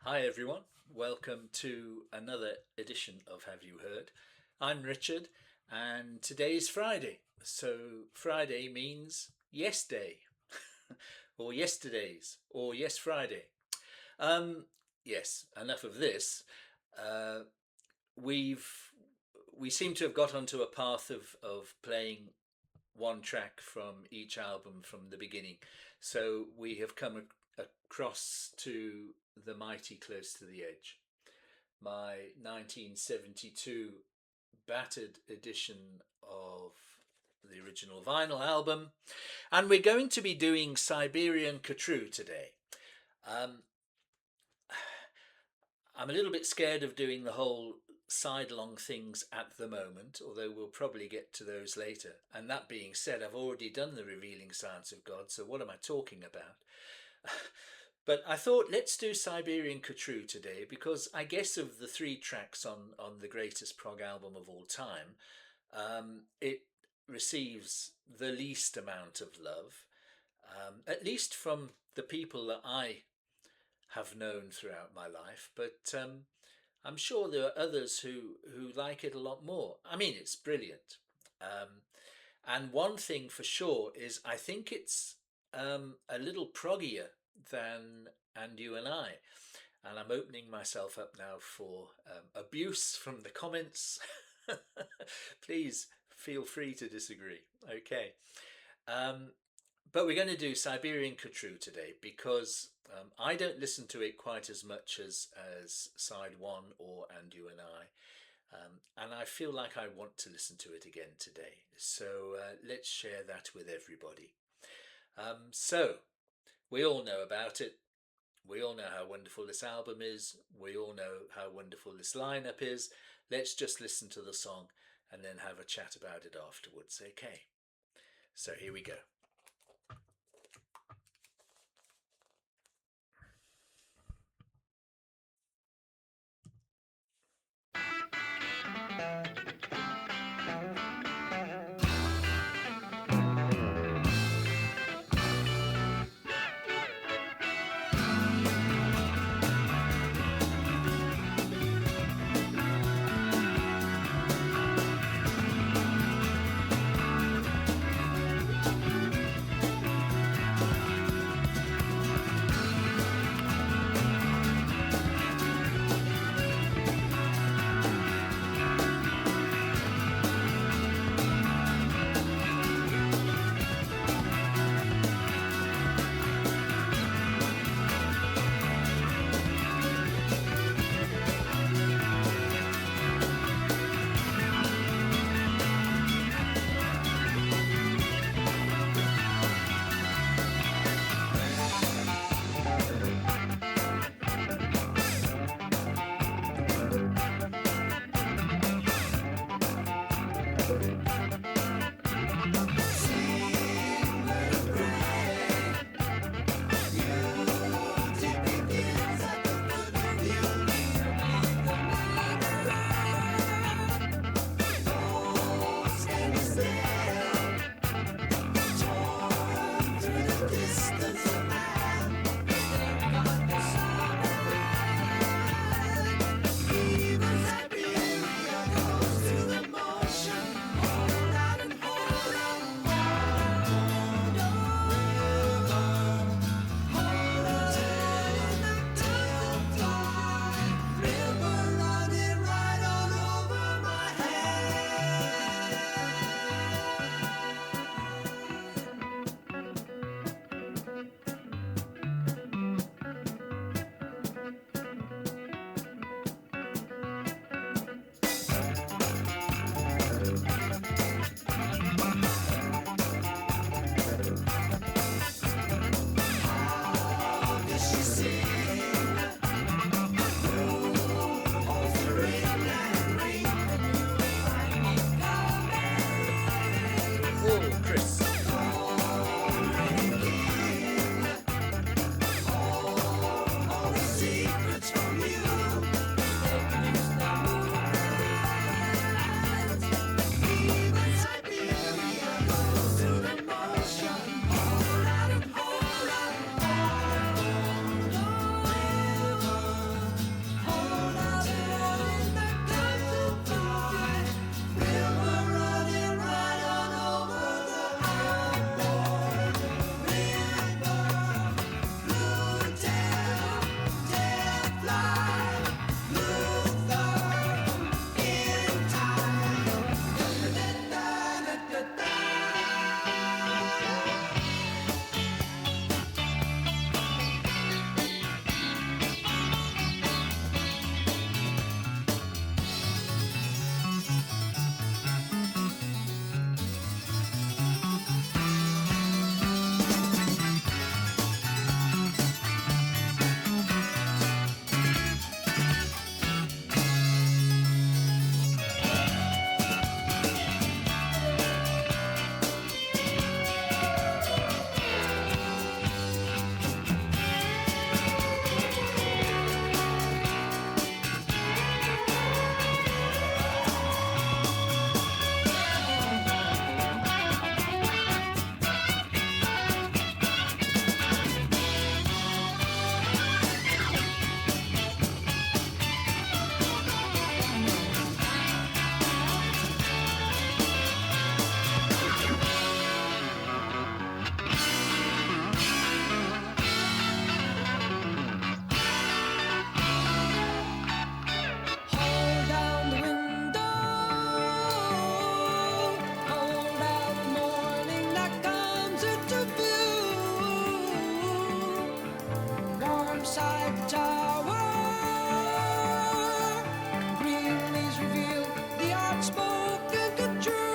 Hi everyone, welcome to another edition of Have You Heard? I'm Richard and today's Friday. So Friday means yes day or yesterdays or yes Friday. Um, yes, enough of this. Uh, we've we seem to have got onto a path of playing one track from each album from the beginning. So we have come across to The Mighty Close to the Edge, my 1972 battered edition of the original vinyl album. And we're going to be doing Siberian Khatru today. Um, I'm a little bit scared of doing the whole side-along things at the moment, although we'll probably get to those later. And that being said, I've already done the Revealing Science of God, so what am I talking about? But I thought let's do Siberian Khatru today because I guess of the three tracks on the greatest prog album of all time, it receives the least amount of love, at least from the people that I have known throughout my life. But I'm sure there are others who like it a lot more. I mean, it's brilliant. And one thing for sure is I think it's a little proggier than And You and I. And I'm opening myself up now for abuse from the comments. Please feel free to disagree. Okay. Um, but we're going to do Siberian Khatru today because I don't listen to it quite as much as side one or And You and I. And I feel like I want to listen to it again today. So let's share that with everybody. So we all know about it. We all know how wonderful this album is. We all know how wonderful this lineup is. Let's just listen to the song and then have a chat about it afterwards. Okay. So here we go. riverside tower. Green leaves reveal the outspoken Khatru.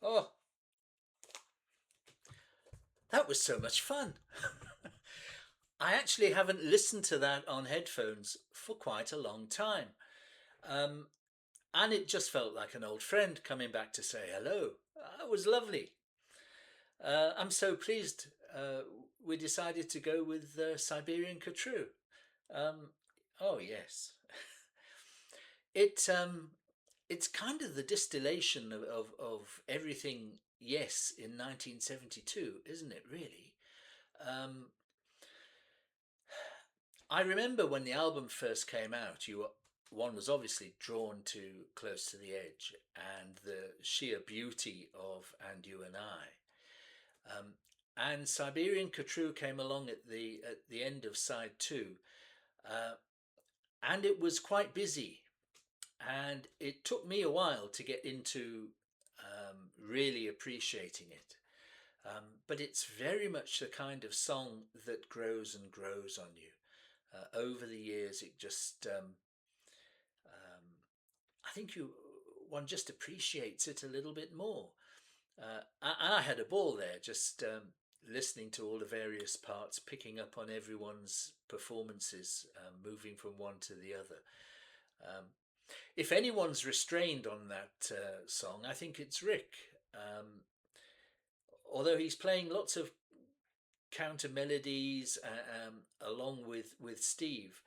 Oh, that was so much fun. I actually haven't listened to that on headphones for quite a long time. Um, and it just felt like an old friend coming back to say hello. It was lovely. I'm so pleased we decided to go with Siberian Khatru. Um, oh yes, it it's kind of the distillation of everything yes, in 1972, isn't it, really? Um, I remember when the album first came out, one was obviously drawn to Close to the Edge and the sheer beauty of And You and I. And Siberian Khatru came along at the end of side two, uh, and it was quite busy, and it took me a while to get into really appreciating it. But it's very much the kind of song that grows and grows on you. Over the years, it just I think one just appreciates it a little bit more. I had a ball there, just listening to all the various parts, picking up on everyone's performances, moving from one to the other. Um, if anyone's restrained on that song, I think it's Rick. Um, Although he's playing lots of counter melodies along with Steve,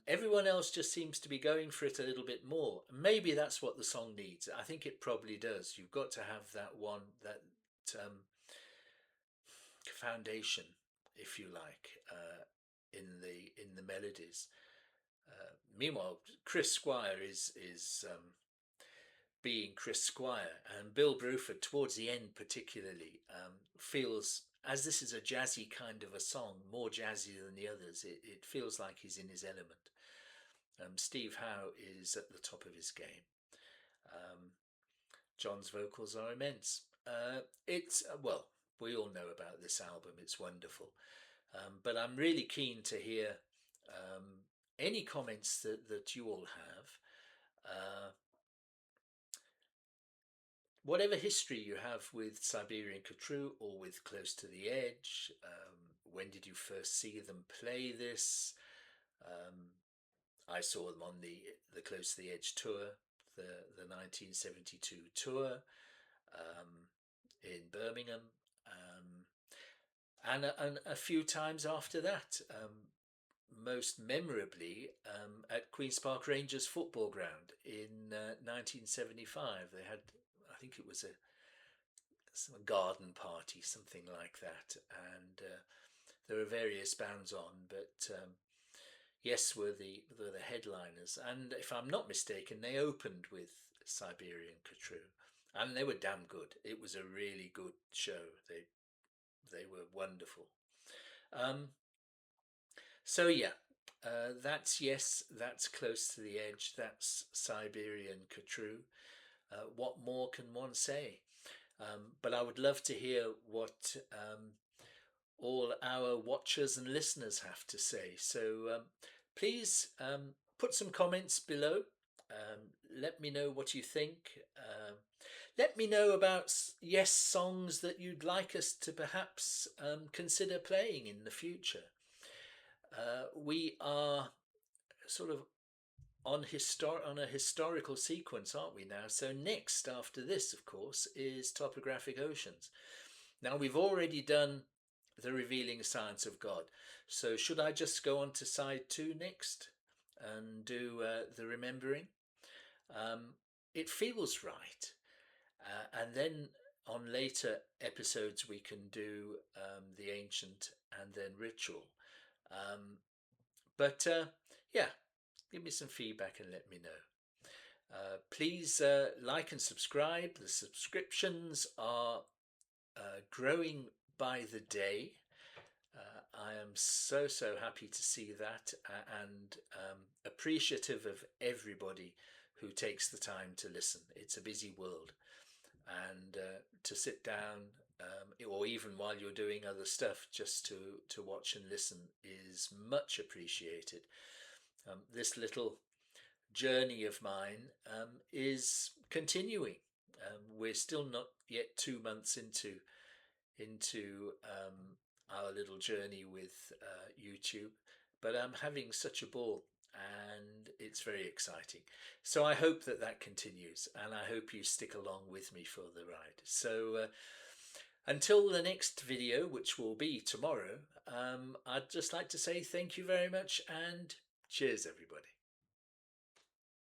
everyone else just seems to be going for it a little bit more. Maybe that's what the song needs. I think it probably does. You've got to have that one, that um, foundation, if you like, in the melodies. Meanwhile, Chris Squire is being Chris Squire, and Bill Bruford towards the end particularly feels, as this is a jazzy kind of a song, more jazzy than the others. It feels like he's in his element. Steve Howe is at the top of his game. Um, John's vocals are immense. It's well, we all know about this album. It's wonderful, but I'm really keen to hear um, any comments that you all have. Whatever history you have with Siberian Khatru or with Close to the Edge, when did you first see them play this? Um, I saw them on the Close to the Edge tour, the 1972 tour in Birmingham, and a few times after that. Most memorably at Queen's Park Rangers football ground in 1975. They had, I think it was a garden party, something like that, and there were various bands on, but Yes were the headliners, and if I'm not mistaken, they opened with Siberian Khatru, and they were damn good. It was a really good show. They were wonderful. Um, so yeah, that's Yes, that's Close to the Edge, that's Siberian Khatru. What more can one say? But I would love to hear what all our watchers and listeners have to say. So please put some comments below. Let me know what you think. Let me know about Yes songs that you'd like us to perhaps consider playing in the future. We are sort of on a historical sequence, aren't we now? So next after this, of course, is Topographic Oceans. Now we've already done the Revealing Science of God, so should I just go on to side 2 next and do the Remembering? It feels right, and then on later episodes we can do the Ancient and then Ritual. But yeah, give me some feedback and let me know. Please like and subscribe. The subscriptions are growing by the day. I am so happy to see that, and appreciative of everybody who takes the time to listen. It's a busy world, and to sit down or even while you're doing other stuff just to watch and listen is much appreciated. This little journey of mine is continuing. We're still not yet 2 months into our little journey with YouTube, but I'm having such a ball, and it's very exciting. So I hope that continues, and I hope you stick along with me for the ride. So until the next video, which will be tomorrow, I'd just like to say thank you very much, and cheers everybody.